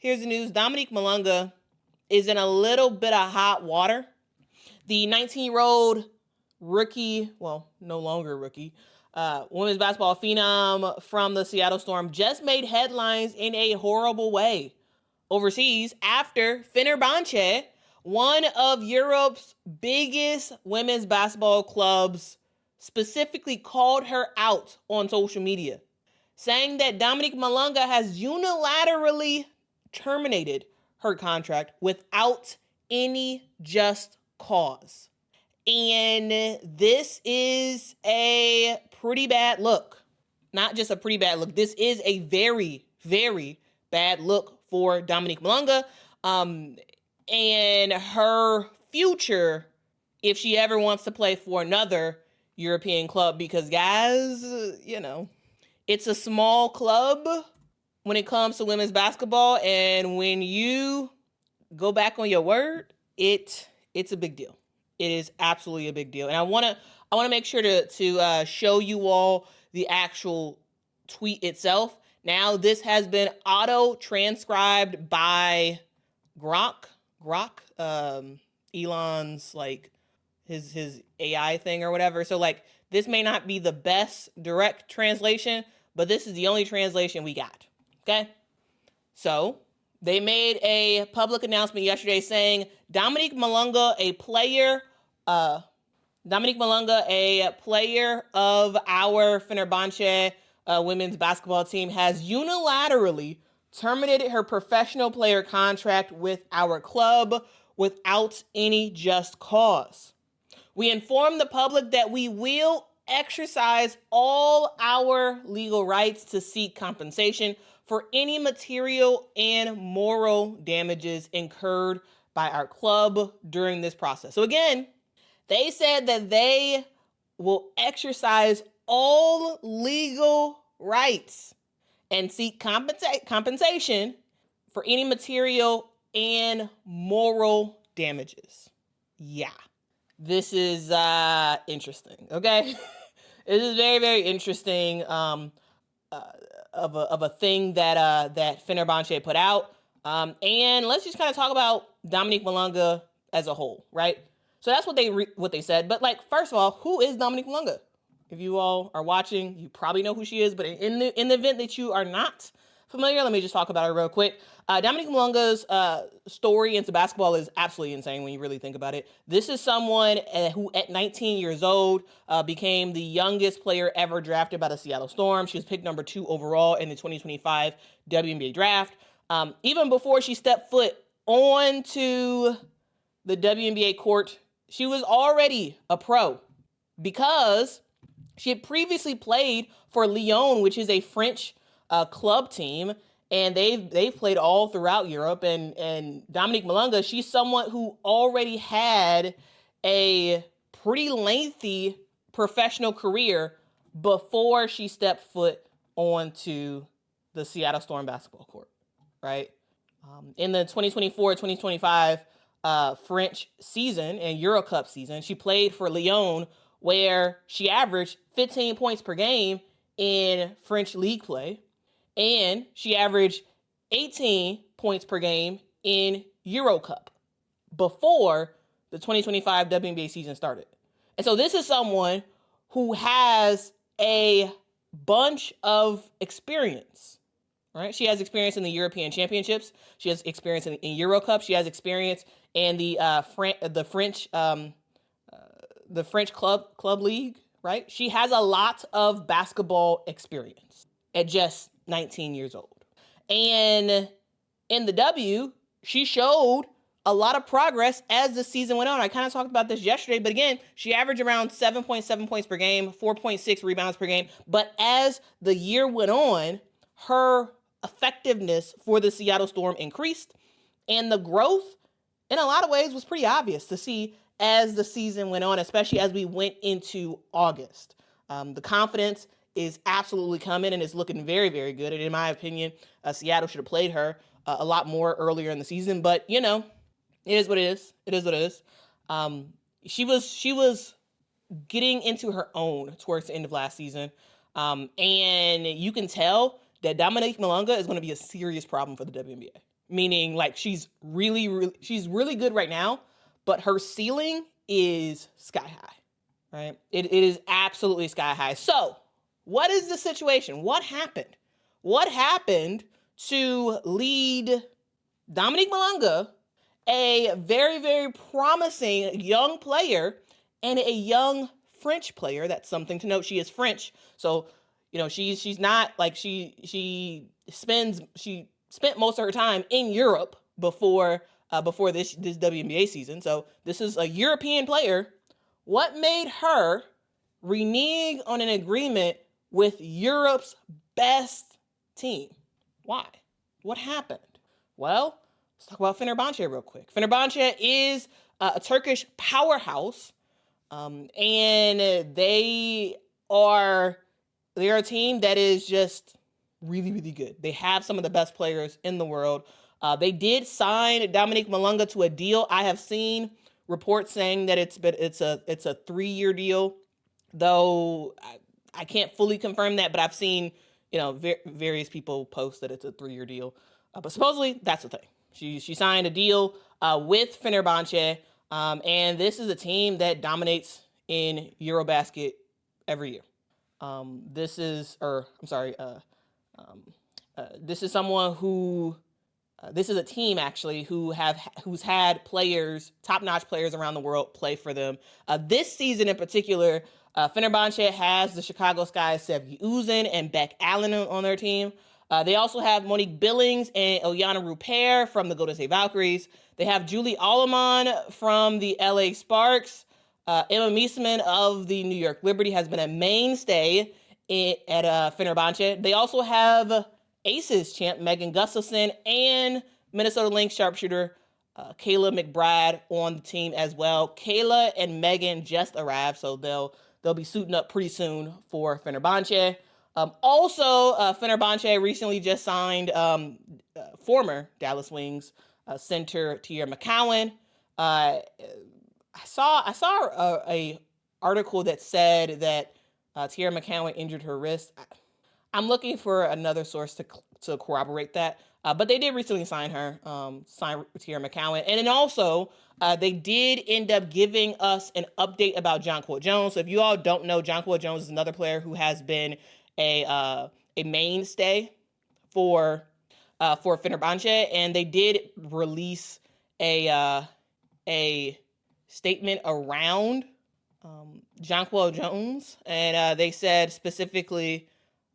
here's the news. Dominique Malonga is in a little bit of hot water. The 19-year-old rookie, well, no longer rookie, women's basketball phenom from the Seattle Storm just made headlines in a horrible way overseas after Fenerbahce, one of Europe's biggest women's basketball clubs, specifically called her out on social media, saying that Dominique Malonga has unilaterally terminated her contract without any just cause. And this is a pretty bad look. Not just a pretty bad look. This is a very, very bad look for Dominique Malonga and her future if she ever wants to play for another European club. Because, guys, it's a small club when it comes to women's basketball. And when you go back on your word, it's a big deal. It is absolutely a big deal. And I want to make sure to show you all the actual tweet itself. Now, this has been auto-transcribed by Grok, Elon's, his AI thing or whatever. So, this may not be the best direct translation, but this is the only translation we got, okay? So, they made a public announcement yesterday saying Dominique Malonga, a player of our Fenerbahce women's basketball team, has unilaterally terminated her professional player contract with our club without any just cause. We inform the public that we will exercise all our legal rights to seek compensation for any material and moral damages incurred by our club during this process. So again, they said that they will exercise all legal rights and seek compensation for any material and moral damages. Yeah, this is interesting, okay? This is very, very interesting of a thing that Fenerbahce put out. And let's just kind of talk about Dominique Malonga as a whole, right? So that's what they said. But first of all, who is Dominique Malonga? If you all are watching, you probably know who she is. But in the event that you are not familiar, let me just talk about her real quick. Dominique Malonga's story into basketball is absolutely insane when you really think about it. This is someone who, at 19 years old, became the youngest player ever drafted by the Seattle Storm. She was picked number 2 overall in the 2025 WNBA draft. Even before she stepped foot onto the WNBA court, she was already a pro because she had previously played for Lyon, which is a French club team, and they've played all throughout Europe. And Dominique Malonga, she's someone who already had a pretty lengthy professional career before she stepped foot onto the Seattle Storm basketball court, right? In the 2024-2025 French season and Euro Cup season, she played for Lyon, where she averaged 15 points per game in French league play, and she averaged 18 points per game in Euro Cup before the 2025 WNBA season started. And so this is someone who has a bunch of experience, right? She has experience in the European Championships. She has experience in Euro Cup. She has experience in the French club league, right? She has a lot of basketball experience at just 19 years old. And in the W, she showed a lot of progress as the season went on. I kind of talked about this yesterday, but again, she averaged around 7.7 points per game, 4.6 rebounds per game. But as the year went on, her effectiveness for the Seattle Storm increased, and the growth in a lot of ways was pretty obvious to see as the season went on, especially as we went into August. The confidence is absolutely coming, and it's looking very, very good. And in my opinion, Seattle should have played her a lot more earlier in the season. But, it is what it is. It is what it is. She was getting into her own towards the end of last season. And you can tell that Dominique Malonga is going to be a serious problem for the WNBA. meaning like she's really good right now, but her ceiling is sky high, right? It is absolutely sky high. So what is the situation? What happened? What happened to lead Dominique Malonga, a very, very promising young player and a young French player? That's something to note. She is French. So, she's not like she spent most of her time in Europe before this WNBA season. So this is a European player. What made her renege on an agreement with Europe's best team? Why? What happened? Well, let's talk about Fenerbahce real quick. Fenerbahce is a Turkish powerhouse, and they're a team that is just really, really good. They have some of the best players in the world. They did sign Dominique Malonga to a deal. I have seen reports saying that it's a 3-year deal, though I can't fully confirm that, but I've seen various people post that it's a 3-year deal. But supposedly that's the thing. She signed a deal with Fenerbahce, and this is a team that dominates in EuroBasket every year. This is someone who. This is a team actually who's had players, top-notch players around the world play for them. This season in particular, Fenerbahce has the Chicago Sky's Sevgi Uzun and Beck Allen on their team. They also have Monique Billings and Ilyana Rupert from the Golden State Valkyries. They have Julie Alleman from the LA Sparks. Emma Meesseman of the New York Liberty has been a mainstay at Fenerbahce. They also have Aces champ Megan Gustafson and Minnesota Lynx sharpshooter Kayla McBride on the team as well. Kayla and Megan just arrived, so they'll be suiting up pretty soon for Fenerbahce. Also, Fenerbahce recently just signed former Dallas Wings center Tierra McCowan. I saw a article that said that Tierra McCowan injured her wrist. I'm looking for another source to corroborate that. But they did recently sign Tierra McCowan. And then also, they did end up giving us an update about Jonquel Jones. So if you all don't know, Jonquel Jones is another player who has been a mainstay for Fenerbahce. And they did release a statement around Jonquel Jones. And they said specifically,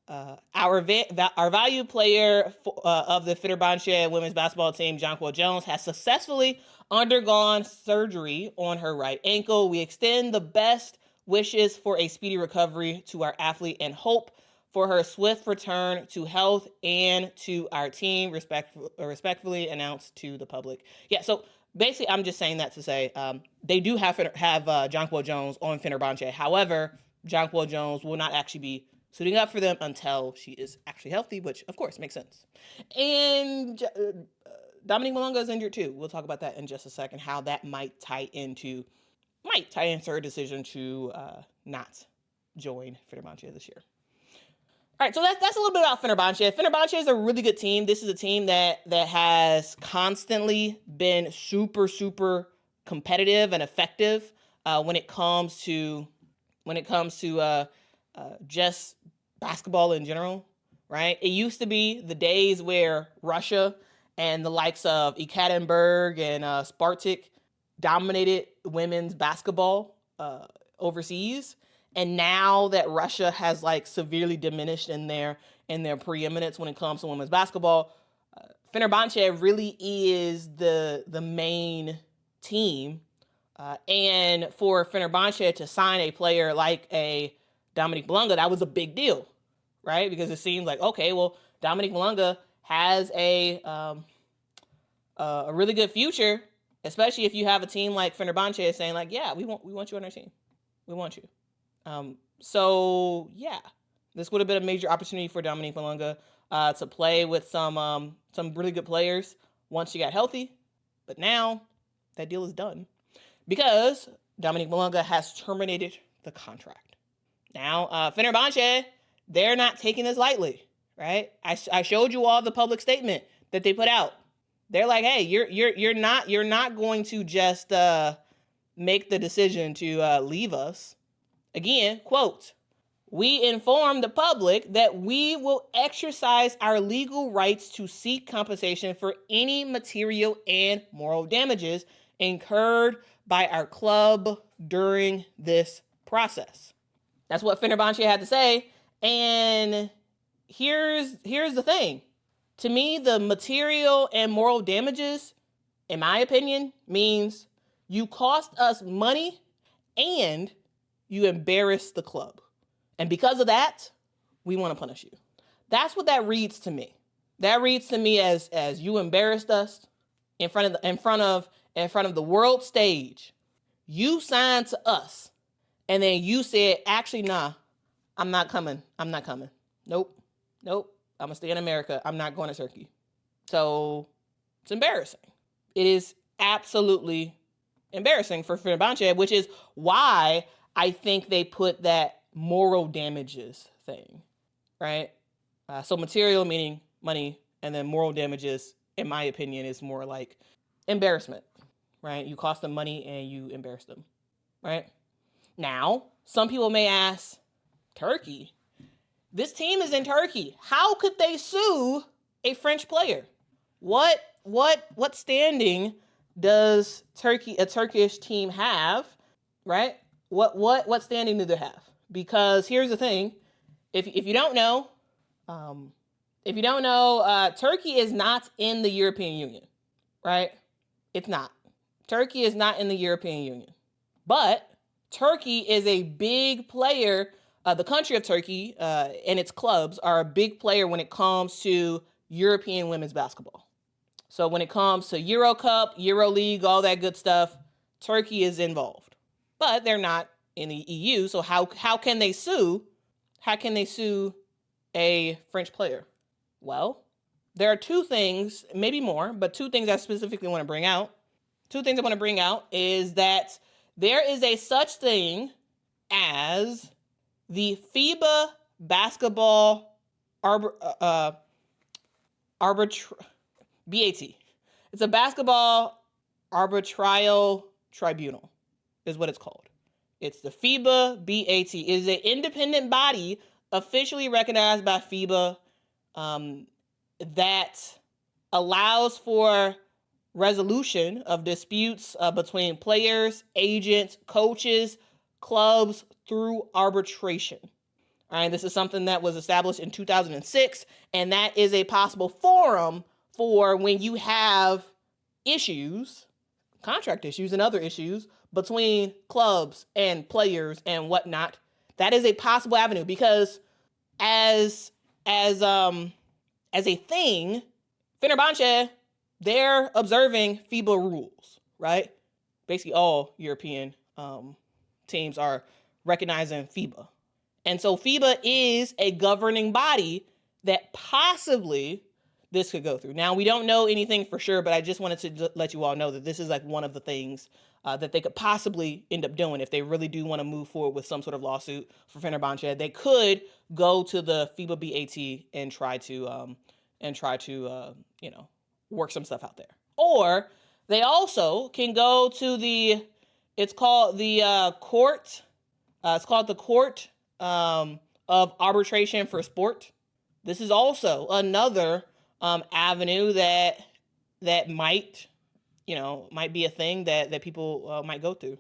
our valued player of the Fenerbahce women's basketball team, Jonquel Jones, has successfully undergone surgery on her right ankle. We extend the best wishes for a speedy recovery to our athlete and hope for her swift return to health and to our team, respectfully announced to the public. Yeah, so basically I'm just saying that to say they do have Jonquel Jones on Fenerbahce. However, Jonquel Jones will not actually be suiting up for them until she is actually healthy, which of course makes sense. And Dominique Malonga is injured too. We'll talk about that in just a second, how that might tie into her decision to not join Fenerbahce this year. All right, so that's a little bit about Fenerbahce. Fenerbahce is a really good team. This is a team that has constantly been super, super competitive and effective when it comes to just basketball in general, right? It used to be the days where Russia and the likes of Ekaterinburg and Spartak dominated women's basketball overseas. And now that Russia has severely diminished in their preeminence when it comes to women's basketball, Fenerbahce really is the main team. And for Fenerbahce to sign a player like a Dominique Malonga, that was a big deal, right? Because it seemed like, okay, well, Dominique Malonga has a really good future, especially if you have a team like Fenerbahce saying yeah, we want you on our team. We want you. So yeah, this would have been a major opportunity for Dominique Malonga to play with some really good players once she got healthy. But now that deal is done because Dominique Malonga has terminated the contract. Now, Fenerbahce, they're not taking this lightly, right? I showed you all the public statement that they put out. They're like, hey, you're not going to just make the decision to leave us. Again, quote, we inform the public that we will exercise our legal rights to seek compensation for any material and moral damages incurred by our club during this process. That's what Fenerbahce had to say. And here's the thing. To me, the material and moral damages, in my opinion, means you cost us money and you embarrass the club. And because of that, we want to punish you. That's what that reads to me. That reads to me as you embarrassed us in front of the world stage. You signed to us, and then you said, actually, nah, I'm not coming. Nope. I'm gonna stay in America. I'm not going to Turkey. So it's embarrassing. It is absolutely embarrassing for Fenerbahce, which is why I think they put that moral damages thing, right? So material meaning money, and then moral damages, in my opinion, is more like embarrassment, right? You cost them money and you embarrass them, right? Now, some people may ask, Turkey? This team is in Turkey. How could they sue a French player? What standing does a Turkish team have, right? What standing do they have? Because here's the thing, if you don't know, Turkey is not in the European Union, right? It's not. Turkey is not in the European Union, but Turkey is a big player. The country of Turkey and its clubs are a big player when it comes to European women's basketball. So when it comes to Euro Cup, EuroLeague, all that good stuff, Turkey is involved. But they're not in the EU, so how can they sue? How can they sue a French player? Well, there are two things, maybe more, but two things I specifically want to bring out. Two things I want to bring out is that there is a such thing as the FIBA basketball BAT. It's a basketball arbitral tribunal is what it's called. It's the FIBA BAT. It is an independent body officially recognized by FIBA that allows for resolution of disputes between players, agents, coaches, clubs through arbitration. All right, this is something that was established in 2006, and that is a possible forum for when you have issues, contract issues and other issues between clubs and players and whatnot. That is a possible avenue because as a thing, Fenerbahce, they're observing FIBA rules, right? Basically all European teams are recognizing FIBA. And so FIBA is a governing body that possibly this could go through. Now, we don't know anything for sure, but I just wanted to let you all know that this is like one of the things that they could possibly end up doing if they really do want to move forward with some sort of lawsuit for Fenerbahce. They could go to the FIBA BAT and try to work some stuff out there. Or they also can go to it's called the court. It's called the Court of Arbitration for Sport. This is also another avenue that might be a thing that people might go through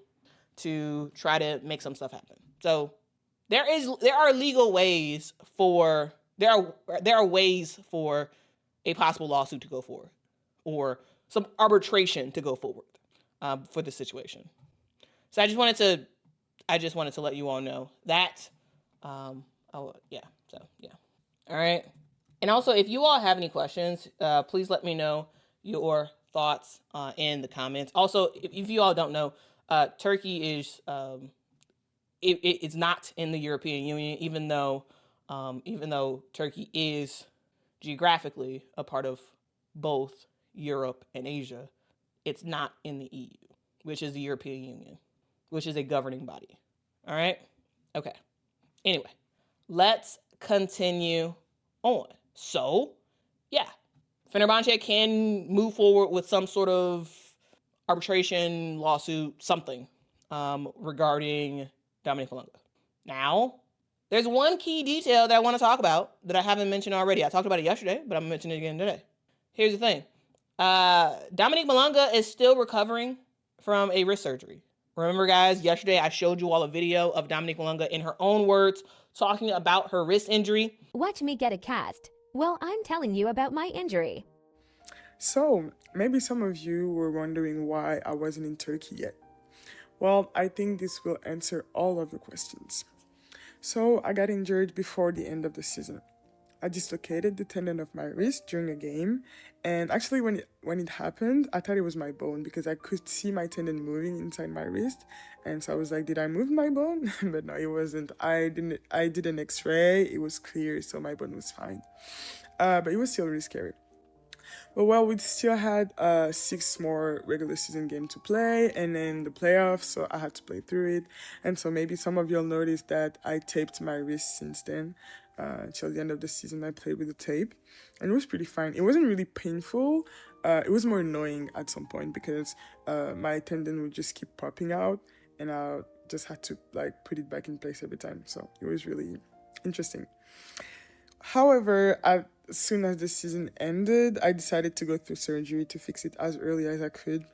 to try to make some stuff happen. So there are legal ways there are ways for a possible lawsuit to go forward or some arbitration to go forward for this situation. So I just wanted to let you all know that. All right. And also, if you all have any questions, please let me know your thoughts in the comments. Also, if you all don't know, Turkey is it's not in the European Union, even though Turkey is geographically a part of both Europe and Asia. It's not in the EU, which is the European Union, which is a governing body. All right? Okay. Anyway, let's continue on. So, yeah, Fenerbahce can move forward with some sort of arbitration, lawsuit, something regarding Dominique Malonga. Now, there's one key detail that I want to talk about that I haven't mentioned already. I talked about it yesterday, but I'm mentioning it again today. Here's the thing. Dominique Malonga is still recovering from a wrist surgery. Remember, guys, yesterday I showed you all a video of Dominique Malonga in her own words talking about her wrist injury. Watch me get a cast. Well, I'm telling you about my injury. So, maybe some of you were wondering why I wasn't in Turkey yet. Well, I think this will answer all of the questions. So, I got injured before the end of the season. I dislocated the tendon of my wrist during a game, and actually when it happened, I thought it was my bone because I could see my tendon moving inside my wrist, and so I was like, did I move my bone? But no, it wasn't. I did an x-ray, it was clear, so my bone was fine. But it was still really scary. But well, we still had 6 more regular season games to play, and then the playoffs, so I had to play through it. And so maybe some of y'all noticed that I taped my wrist since then. Until the end of the season, I played with the tape, and it was pretty fine. It wasn't really painful. It was more annoying at some point because my tendon would just keep popping out, and I just had to like put it back in place every time. So it was really interesting. However, as soon as the season ended, I decided to go through surgery to fix it as early as I could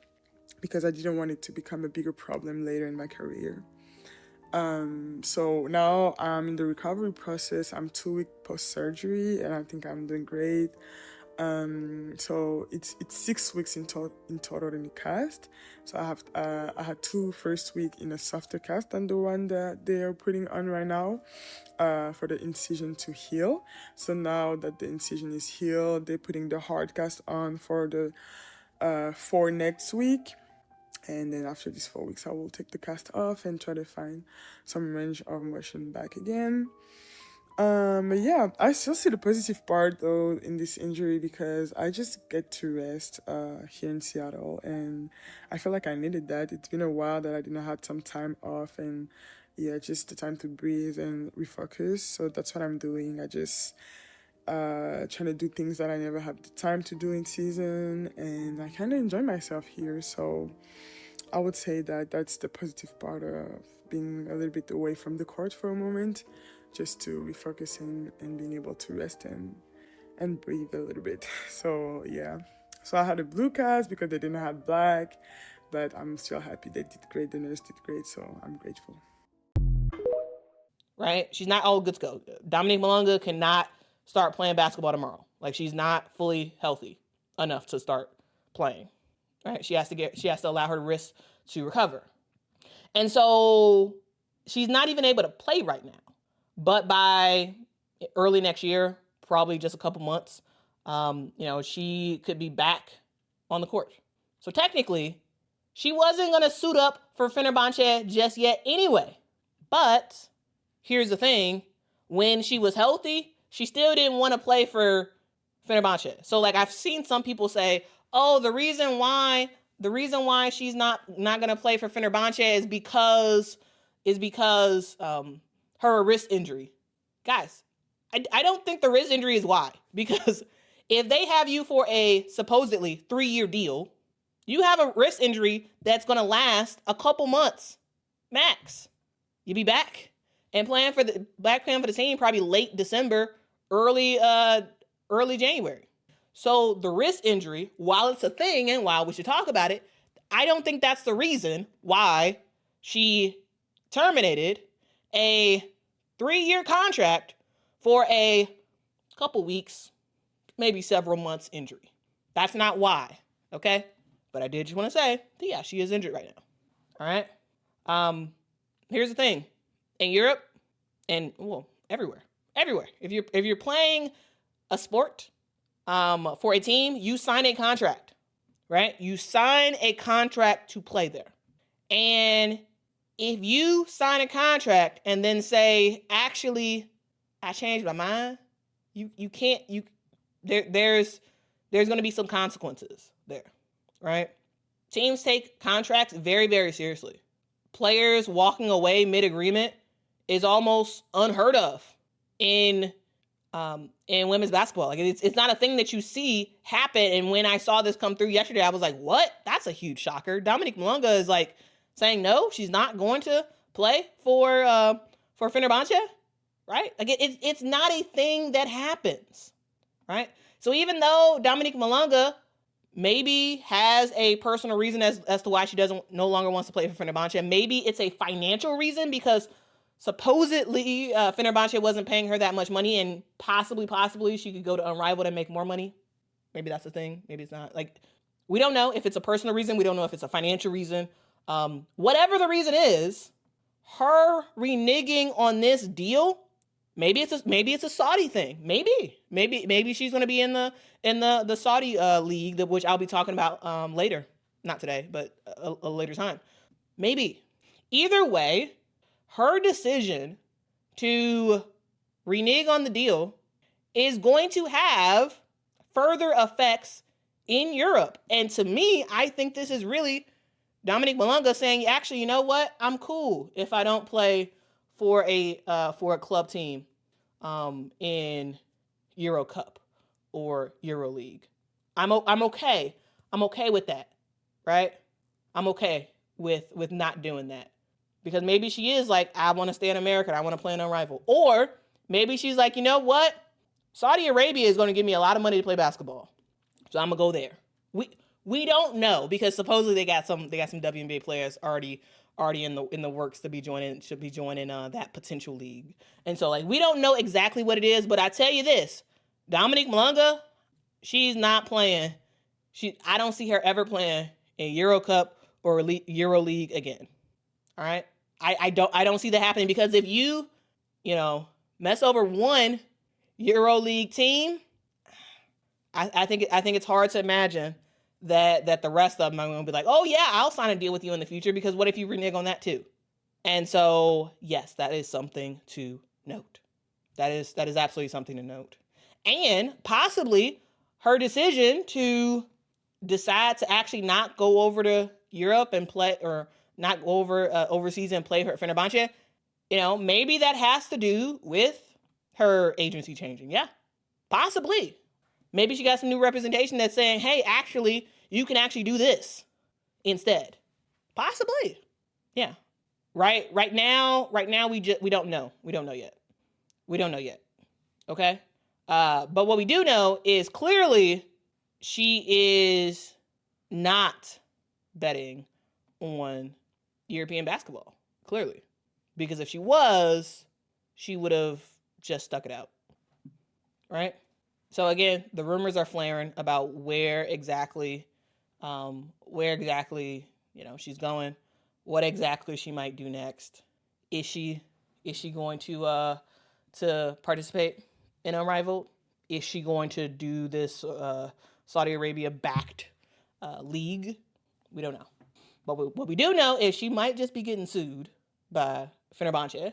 because I didn't want it to become a bigger problem later in my career. So now I'm in the recovery process. I'm 2 weeks post-surgery, and I think I'm doing great. So it's 6 weeks in total in the cast. So I had 2 first week in a softer cast than the one that they are putting on right now, for the incision to heal. So now that the incision is healed, they're putting the hard cast on for next week. And then after these 4 weeks, I will take the cast off and try to find some range of motion back again. But yeah, I still see the positive part though in this injury because I just get to rest here in Seattle, and I feel like I needed that. It's been a while that I didn't have some time off, and yeah, just the time to breathe and refocus. So that's what I'm doing. I just trying to do things that I never had the time to do in season, and I kind of enjoy myself here. So I would say that that's the positive part of being a little bit away from the court for a moment, just to refocus and being able to rest and breathe a little bit. So yeah, so I had a blue cast because they didn't have black, but I'm still happy. They did great, the nurse did great, so I'm grateful. Right? She's not all good to go. Dominique Malonga cannot start playing basketball tomorrow. Like, she's not fully healthy enough to start playing. Right? She has to allow her wrist to recover. And so she's not even able to play right now. But by early next year, probably just a couple months, she could be back on the court. So technically, she wasn't going to suit up for Fenerbahce just yet anyway. But here's the thing. When she was healthy, she still didn't want to play for Fenerbahce. So like, I've seen some people say, oh, the reason why she's not going to play for Fenerbahce is because her wrist injury. Guys, I don't think the wrist injury is why. Because if they have you for a supposedly 3-year deal, you have a wrist injury that's going to last a couple months max. You'll be back and playing for the team probably late December, early January. So the wrist injury, while it's a thing and while we should talk about it, I don't think that's the reason why she terminated a 3-year contract for a couple weeks, maybe several months injury. That's not why, okay? But I did just want to say that, yeah, she is injured right now. All right? Here's the thing. In Europe and, well, everywhere. If you're playing a sport for a team, you sign a contract, right? You sign a contract to play there. And if you sign a contract and then say, actually, I changed my mind, you can't, there's going to be some consequences there, right? Teams take contracts very, very seriously. Players walking away mid-agreement is almost unheard of in in women's basketball. Like it's not a thing that you see happen. And when I saw this come through yesterday, I was like, what? That's a huge shocker. Dominique Malonga is like saying no, she's not going to play for Fenerbahce, right? Like it's not a thing that happens, right? So even though Dominique Malonga maybe has a personal reason as to why she no longer wants to play for Fenerbahce, maybe it's a financial reason because supposedly Fenerbahce wasn't paying her that much money, and possibly she could go to Unrivaled and make more money. Maybe that's the thing. Maybe it's not. Like, we don't know if it's a personal reason. We don't know if it's a financial reason. Whatever the reason is, her reneging on this deal, maybe it's a Saudi thing. Maybe she's going to be in the Saudi league, which I'll be talking about later. Not today, but a later time. Maybe. Either way, her decision to renege on the deal is going to have further effects in Europe. And to me, I think this is really Dominique Malonga saying, actually, you know what? I'm cool if I don't play for a club team in Euro Cup or EuroLeague. I'm okay. I'm okay with that, right? I'm okay with not doing that. Because maybe she is like, I want to stay in America and I want to play in Unrivaled. Or maybe she's like, you know what? Saudi Arabia is going to give me a lot of money to play basketball. So I'm going to go there. We don't know, because supposedly they got some WNBA players already in the works should be joining that potential league. And so like we don't know exactly what it is, but I tell you this, Dominique Malonga, she's not playing. I don't see her ever playing in Euro Cup or EuroLeague again. All right? I don't see that happening, because if you mess over one EuroLeague team, I think it's hard to imagine that the rest of them are going to be like, oh yeah, I'll sign a deal with you in the future, because what if you renege on that too? And so, yes, that is something to note. That is absolutely something to note. And possibly her decision to decide to actually not go over to Europe and play, or not go over overseas and play for Fenerbahce, maybe that has to do with her agency changing. Yeah, possibly. Maybe she got some new representation that's saying, hey, actually, you can actually do this instead. Possibly. Yeah. Right now, we don't know. We don't know yet. Okay? But what we do know is clearly she is not betting on European basketball. Clearly. Because if she was, she would have just stuck it out. Right? So again, the rumors are flaring about where exactly she's going, what exactly she might do next. Is she going to participate in Unrivaled? Is she going to do this Saudi Arabia backed league? We don't know. But what we do know is she might just be getting sued by Fenerbahce,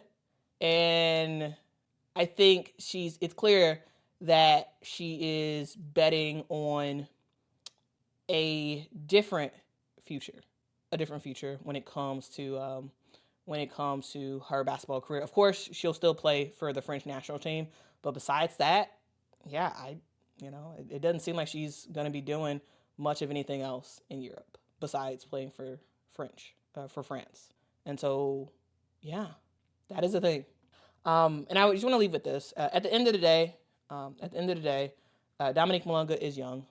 and I think it's clear that she is betting on a different future when it comes to her basketball career. Of course, she'll still play for the French national team, but besides that, yeah, it doesn't seem like she's going to be doing much of anything else in Europe besides playing for France. And so, yeah, that is the thing. And I just want to leave with this. At the end of the day, Dominique Malonga is young.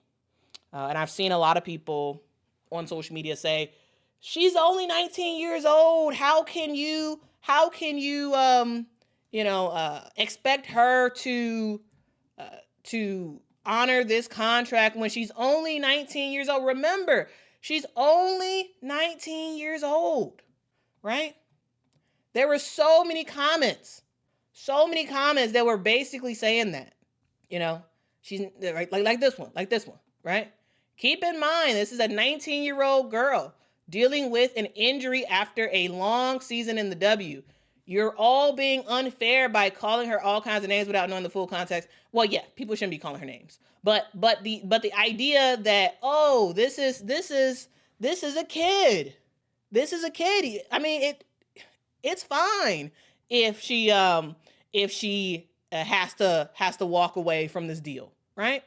And I've seen a lot of people on social media say, she's only 19 years old. How can you expect her to honor this contract when she's only 19 years old? Remember, she's only 19 years old, right? There were so many comments that were basically saying that, she's like this one, right? Keep in mind, this is a 19-year-old girl dealing with an injury after a long season in the W. You're all being unfair by calling her all kinds of names without knowing the full context. Well, yeah, people shouldn't be calling her names. But the idea that, oh, this is a kid. This is a kid. I mean, it's fine if she has to walk away from this deal, right?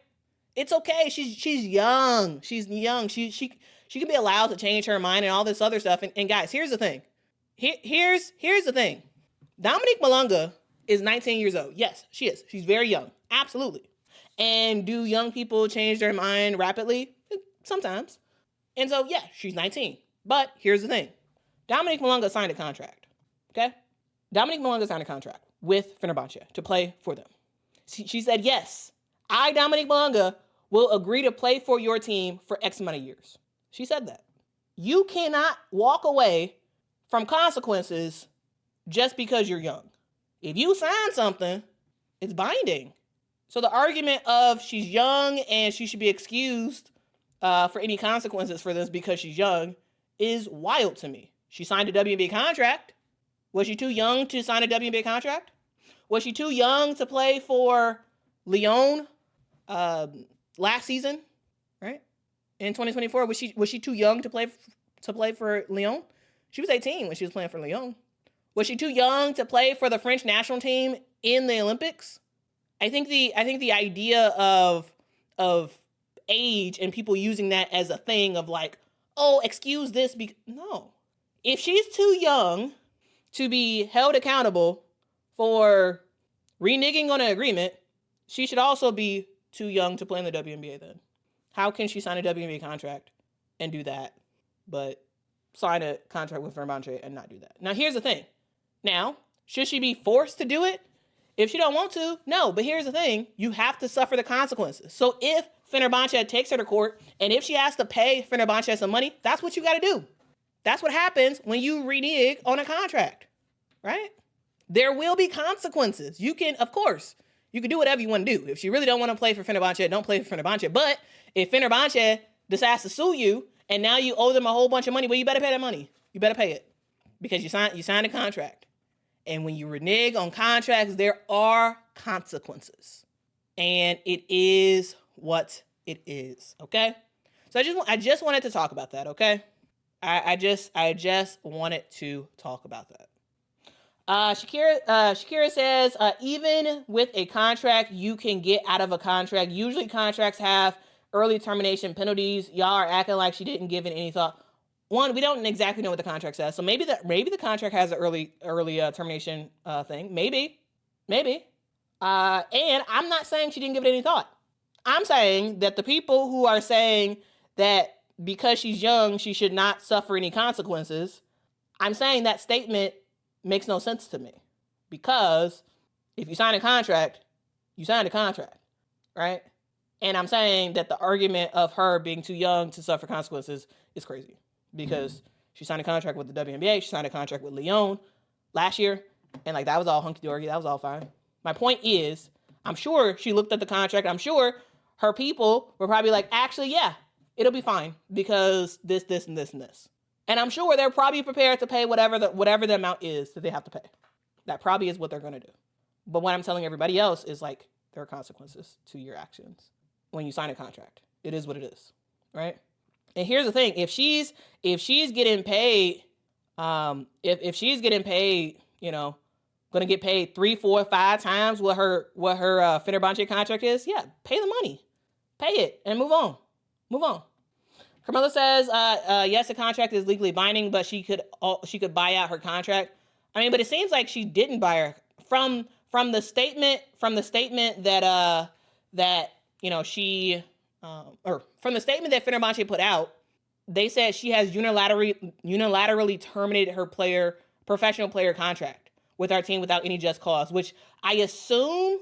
It's okay. She's young. She's young. She can be allowed to change her mind and all this other stuff. And guys, here's the thing. Here's the thing. Dominique Malonga is 19 years old. Yes, she is. She's very young. Absolutely. And do young people change their mind rapidly? Sometimes. And so, yeah, she's 19. But here's the thing. Dominique Malonga signed a contract. Okay? Dominique Malonga signed a contract with Fenerbahce to play for them. She said, yes, I, Dominique Malonga, will agree to play for your team for X amount of years. She said that. You cannot walk away from consequences just because you're young. If you sign something, it's binding. So the argument of she's young and she should be excused for any consequences for this because she's young is wild to me. She signed a WNBA contract. Was she too young to sign a WNBA contract? Was she too young to play for Lyon last season, right? In 2024, was she too young to play for Lyon? She was 18 when she was playing for Lyon. Was she too young to play for the French national team in the Olympics? I think the idea of age and people using that as a thing of like, oh, excuse this. No. If she's too young to be held accountable for reneging on an agreement, she should also be too young to play in the WNBA then. How can she sign a WNBA contract and do that, but sign a contract with Fenerbahce and not do that? Now, here's the thing. Now, should she be forced to do it? If she don't want to, no. But here's the thing. You have to suffer the consequences. So if Fenerbahce takes her to court, and if she has to pay Fenerbahce some money, that's what you got to do. That's what happens when you renege on a contract, right? There will be consequences. You can, of course, you can do whatever you want to do. If you really don't want to play for Fenerbahce, don't play for Fenerbahce. But if Fenerbahce decides to sue you, and now you owe them a whole bunch of money, well, you better pay that money. You better pay it because you signed a contract. And when you renege on contracts, there are consequences. And it is what it is, okay? So I just wanted to talk about that, okay? I just wanted to talk about that. Shakira says, even with a contract, you can get out of a contract. Usually contracts have early termination penalties. Y'all are acting like she didn't give it any thought. One, we don't exactly know what the contract says. So maybe the contract has an early termination thing. Maybe. And I'm not saying she didn't give it any thought. I'm saying that the people who are saying that because she's young, she should not suffer any consequences, I'm saying that statement makes no sense to me. Because if you sign a contract, you signed a contract, right? And I'm saying that the argument of her being too young to suffer consequences is crazy. Because she signed a contract with the WNBA, she signed a contract with Lyon last year, and like that was all hunky-dory, that was all fine. My point is, I'm sure she looked at the contract, I'm sure her people were probably like, actually, yeah, it'll be fine because this, and this, and this. And I'm sure they're probably prepared to pay whatever the amount is that they have to pay. That probably is what they're going to do. But what I'm telling everybody else is like, there are consequences to your actions when you sign a contract. It is what it is, right? And here's the thing: if she's getting paid, if she's getting paid, going to get paid 3, 4, 5 times what her Fenerbahce contract is, yeah, pay the money, pay it, and move on. Carmela says, yes, the contract is legally binding, but she could buy out her contract. I mean, but it seems like she didn't buy her from the statement that from the statement that Fenerbahce put out, they said she has unilaterally terminated her professional player contract with our team without any just cause, which I assume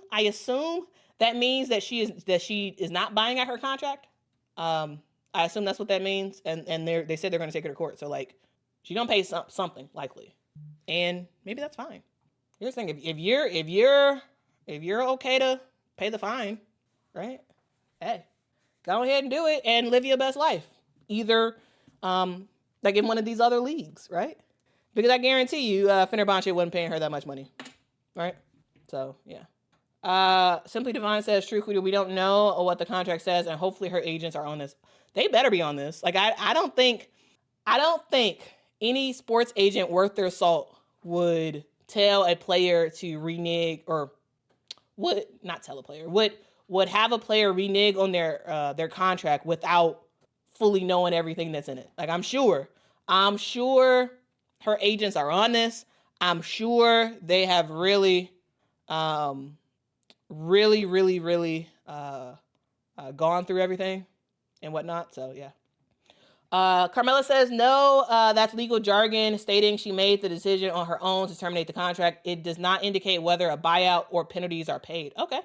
that means that she is not buying out her contract. I assume that's what that means, and they said they're going to take her to court. So like, she's gonna pay something likely, and maybe that's fine. Here's the thing: if you're okay to pay the fine, right? Hey, go ahead and do it and live your best life. Either like in one of these other leagues, right? Because I guarantee you, Fenerbahce wasn't paying her that much money, right? So yeah. Simply Divine says, true, Quita, we don't know what the contract says, and hopefully her agents are on this. They better be on this. Like I don't think any sports agent worth their salt would tell a player to renege or not tell a player, would have a player renege on their contract without fully knowing everything that's in it. Like, I'm sure her agents are on this. I'm sure they have really gone through everything and whatnot. So yeah. Carmela says, no, that's legal jargon stating she made the decision on her own to terminate the contract. It does not indicate whether a buyout or penalties are paid. Okay.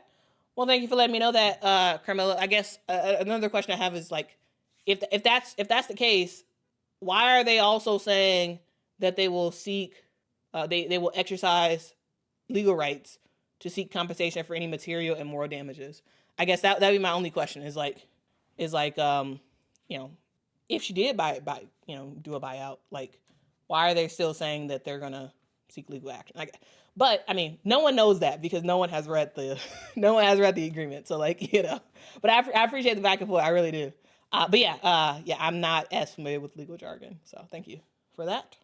Well, thank you for letting me know that, Carmela. I guess another question I have is, like, if that's the case, why are they also saying that they will seek, they will exercise legal rights to seek compensation for any material and moral damages? I guess that'd be my only question. Is like, if she did do a buyout, like, why are they still saying that they're gonna seek legal action? Like, but I mean, no one knows that because no one has read the agreement. So, like, but I appreciate the back and forth. I really do. But yeah, I'm not as familiar with legal jargon. So thank you for that.